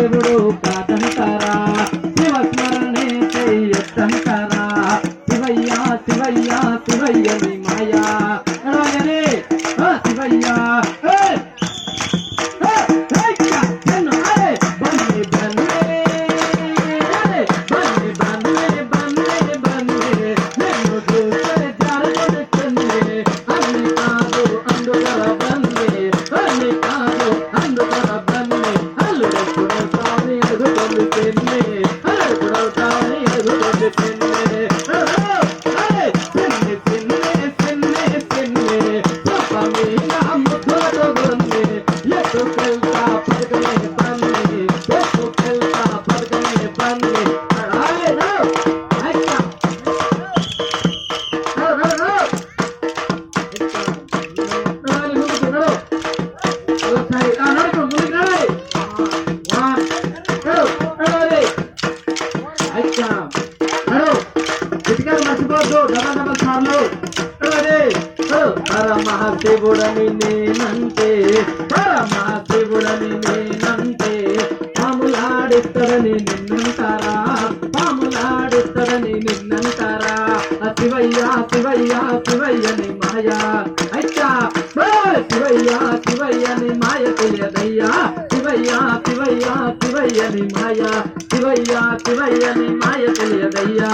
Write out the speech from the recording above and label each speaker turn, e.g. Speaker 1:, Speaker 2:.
Speaker 1: దేవుడు కాదంటారా శివస్మరణే చెయ్యొద్దంటారా శివయ్య శివయ్య శివయ్యని మాయా రాయనే శివయ్య పరమశివుడని నేనంటే పరమశివుడని నేనంటే పాములాడిస్తాడని నిన్నంటారా పాములాడిస్తాడని నిన్నంటారా శివయ్య శివయ్య శివయ్యని మాయా అయ్యా శివయ్య శివయ్యని మాయ తెలియదయ్యా శివయ్య శివయ్య శివయ్యని మాయా శివయ్య శివయ్యని మాయ తెలియదయ్యా